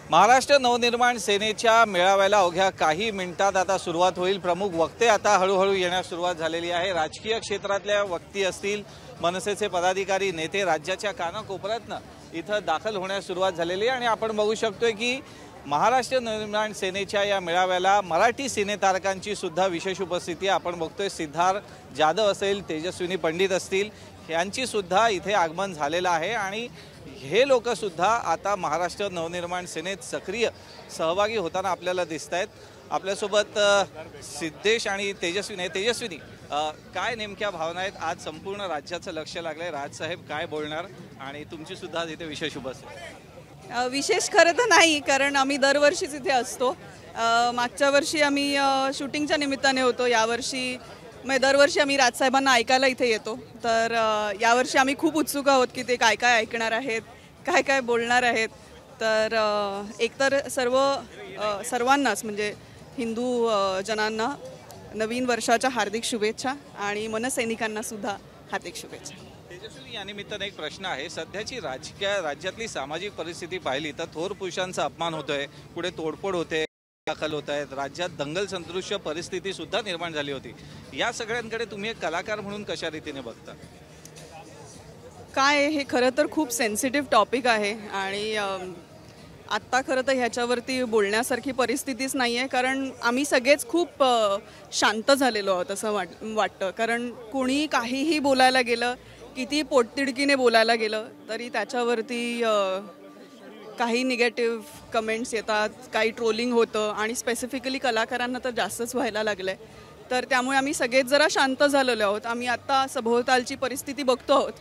महाराष्ट्र नवनिर्माण सेनेच्या मेळाव्याला अवघ्या काही मिनिटात आता सुरुवात होईल। प्रमुख वक्ते आता हळूहळू येण्यास सुरुवात झालेली आहे। राजकीय क्षेत्रातल्या वक्ती असतील, मनसेचे पदाधिकारी, नेते राज्याच्या कानाकोपऱ्यातनं इथं दाखल होण्यास सुरुवात झालेली आहे। आणि आपण बघू शकतोय की महाराष्ट्र नवनिर्माण सेनेच्या या मेळाव्याला मराठी सिनेतारकांची सुद्धा विशेष उपस्थिती आपण बघतोय। सिद्धार्थ जाधव असेल, तेजस्विनी पंडित असतील, यांची सुद्धा इथे आगमन झालेलं आहे। आणि हे लोक सुद्धा आता महाराष्ट्र नवनिर्माण सेनेत सक्रिय सहभागी होताना आपल्याला दिसत आहेत। आपल्यासोबत सिद्धेश आणि तेजस्विनी काय नेमक्या भावना आहेत? आज संपूर्ण राज्याचं लक्ष लागलंय, राजसाहेब काय बोलणार आणि तुमची सुद्धा इथे विशेष उपस्थिती? विशेष खरं तर नाही, कारण आम्ही दरवर्षीच इथे असतो। मागच्या वर्षी आम्ही शूटिंगच्या निमित्ताने होतो, यावर्षी दरवर्षी आम्ही राजसाहेबांना ऐकायला इथे येतो। तर यावर्षी आम्ही खूप उत्सुक आहोत की ते काय काय ऐकणार आहेत, काय काय बोलणार आहेत। तर एकतर सर्वांनाच म्हणजे हिंदू जनांना नवीन वर्षाच्या हार्दिक शुभेच्छा आणि मनसैनिकांना सुद्धा हार्दिक शुभेच्छा। तेजस्विनी, या निमित्ताने एक प्रश्न आहे। सध्याची राज्यातली सामाजिक परिस्थिती पाहिली तर थोर पुरुषांचा अपमान होतोय, पुढे तोडफोड होते, दाखल होत आहेत, राज्यात दंगल सदृश्य परिस्थिती सुद्धा निर्माण झाली होती। या सगळ्यांकडे तुम्ही एक कलाकार म्हणून कशा रीतीने बघता? काय हे खरं तर खूप सेन्सिटिव्ह टॉपिक आहे आणि आत्ता खरं तर ह्याच्यावरती बोलण्यासारखी परिस्थितीच नाही आहे, कारण आम्ही सगळेच खूप शांत झालेलो आहोत असं वाटतं। कारण कोणी काहीही बोलायला गेलं, किती पोटतिडकीने बोलायला गेलं तरी त्याच्यावरती काही निगेटिव्ह कमेंट्स येतात, काही ट्रोलिंग होतं आणि स्पेसिफिकली कलाकारांना तर जास्तच व्हायला लागलं आहे। तर त्यामुळे आम्ही सगळेच जरा शांत झालेलो आहोत। आम्ही आत्ता सभोवतालची परिस्थिती बघतो आहोत,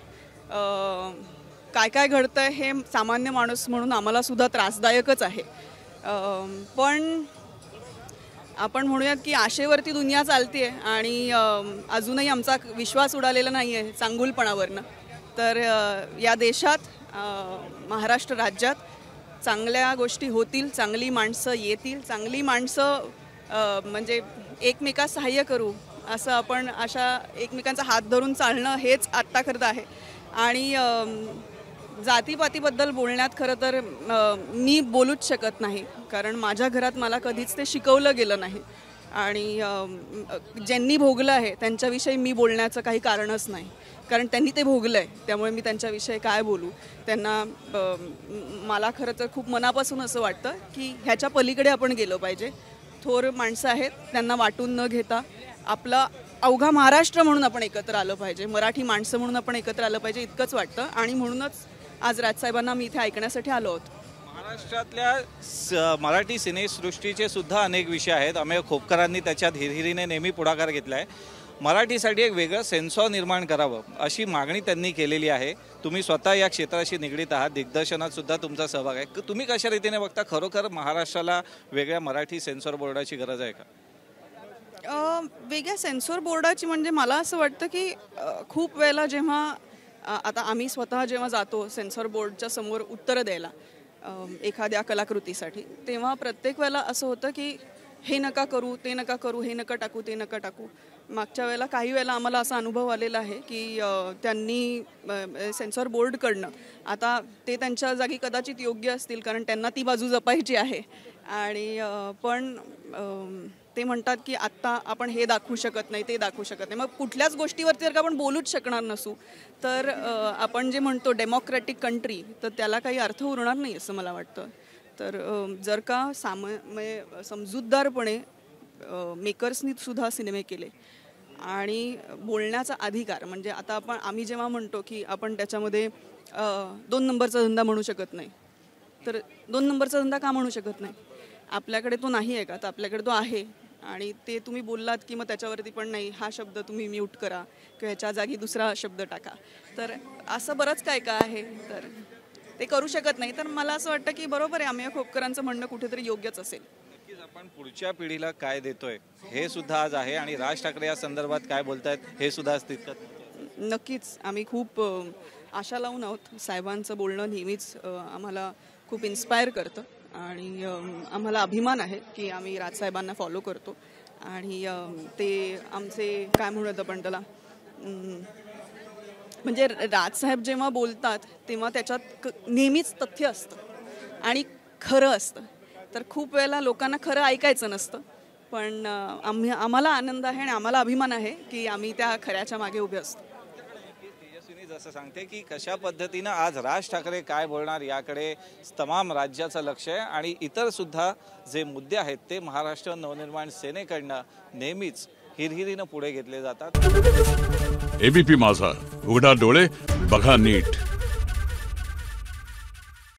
काय काय घडतं आहे हे सामान्य माणूस म्हणून आम्हाला सुद्धा त्रासदायकच आहे। पण आपण म्हणूयात की आशेवरती दुनिया चालते आहे आणि अजूनही आमचा विश्वास उडालेला नाही आहे चांगुलपणावरनं। तर या देशात, महाराष्ट्र राज्यात चांगल्या गोष्टी होतील, चांगली माणसं येतील, चांगली माणसं म्हणजे एकमेकास सहाय्य करू असं आपण अशा एकमेकांचा हात धरून चालणं हेच आत्ता खरं आहे। आणि जातीपातीबद्दल बोलण्यात खरं तर मी बोलूच शकत नाही, कारण माझ्या घरात मला कधीच ते शिकवलं गेलं नाही आणि ज्यांनी भोगलं आहे त्यांच्याविषयी मी बोलण्याचं काही कारणच नाही, कारण त्यांनी ते भोगलं आहे। त्यामुळे मी त्यांच्याविषयी काय बोलू? त्यांना मला खरं तर खूप मनापासून असं वाटतं की ह्याच्या पलीकडे आपण गेलो पाहिजे। थोर माणसं आहेत, त्यांना वाटून न घेता आपला अवघा महाराष्ट्र म्हणून आपण एकत्र आलं पाहिजे, मराठी माणसं म्हणून आपण एकत्र आलं पाहिजे, इतकंच वाटतं। आणि म्हणूनच आज राजसाहेबांना मी इथे ऐकण्यासाठी आलो आहोत। महाराष्ट्रातल्या मराठी सिनेसृष्टीचे सुद्धा अनेक विषय आहेत। अमेय खोपकरांनी त्याच्यात हिरहिरीने नेहमी पुढाकार घेतला आहे। मराठीसाठी एक वेगळं सेन्सॉर निर्माण करावं अशी मागणी त्यांनी केलेली आहे। तुम्ही स्वतः या क्षेत्राशी निगडीत आहात, दिग्दर्शनात सुद्धा तुमचा सहभाग आहे। तुम्ही कशा रीतीने बघता, खरोखर महाराष्ट्राला वेगळ्या मराठी सेन्सॉर बोर्डाची गरज आहे का? वेगळ्या सेन्सॉर बोर्डाची म्हणजे मला असं वाटतं की खूप वेळेला जेव्हा आता आम्ही स्वतः जेव्हा जातो सेन्सॉर बोर्डच्या समोर उत्तरं द्यायला एखाद्या कलाकृतीसाठी, तेव्हा प्रत्येक वेळेला असं होतं की हे नका करू, ते नका करू, हे नका टाकू, ते नका टाकू। मागच्या वेळेला काही वेळेला आम्हाला असा अनुभव आलेला आहे की त्यांनी सेन्सॉर बोर्डकडनं, आता ते त्यांच्या जागी कदाचित योग्य असतील कारण त्यांना ती बाजू जपायची आहे, आणि पण ते म्हणतात की आत्ता आपण हे दाखवू शकत नाही, ते दाखवू शकत नाही। मग कुठल्याच गोष्टीवरती जर का आपण बोलूच शकणार नसू तर आपण जे म्हणतो डेमोक्रॅटिक कंट्री, तर त्याला काही अर्थ उरणार नाही असं मला वाटतं। तर जर का समजूतदारपणे मेकर्सनी सुद्धा सिनेमे केले आणि बोलण्याचा अधिकार, म्हणजे आता आम्ही जेव्हा म्हणतो की आपण त्याच्यामध्ये 2 नंबरचा धंदा म्हणू शकत नाही, तर 2 नंबरचा धंदा का म्हणू शकत नाही? आपल्याकडे तो नाही आहे का? तर आपल्याकडे तो आहे, आणि ते तुम्ही बोललात की मग त्याच्यावरती पण नाही, हा शब्द तुम्ही म्यूट करा किंवा ह्याच्या जागी दुसरा शब्द टाका, तर असं बरंच काय काय आहे, तर ते करू शकत नाही। तर मला असं वाटतं की बरोबर आहे, अमेय खोपकरांचं म्हणणं कुठेतरी योग्यच असेल। नक्कीच आपण पुढच्या पिढीला काय देतोय हे सुद्धा आज आहे, आणि राज ठाकरे या संदर्भात काय बोलतायत हे सुद्धा तितकंच नक्कीच आम्ही खूप आशा लावून आहोत। साहेबांचं बोलणं नेहमीच आम्हाला खूप इन्स्पायर करतं आणि आम्हाला अभिमान आहे की आम्ही राजसाहेबांना फॉलो करतो आणि ते आमचे काय म्हणूयात आपण त्याला, म्हणजे राजसाहेब जेव्हा बोलतात तेव्हा त्याच्यात नेहमीच तथ्य असतं आणि खरं असतं. तर खूप वेळेला लोकांना खरं ऐकायचं नसतं, पण आम्हाला आनंद आहे आणि आम्हाला अभिमान आहे की आम्ही त्या खऱ्याच्या मागे उभे असतो. तेजस्विनी जसं सांगते की कशा पद्धतीनं आज राज ठाकरे काय बोलणार याकडे तमाम राज्याचं लक्ष आहे आणि इतर सुद्धा जे मुद्दे आहेत ते महाराष्ट्र नवनिर्माण सेनेकडनं नेहमीच हिरहिरीनं पुढे घेतले जातात. एबीपी माझा, उघडा डोळे बघा नीट.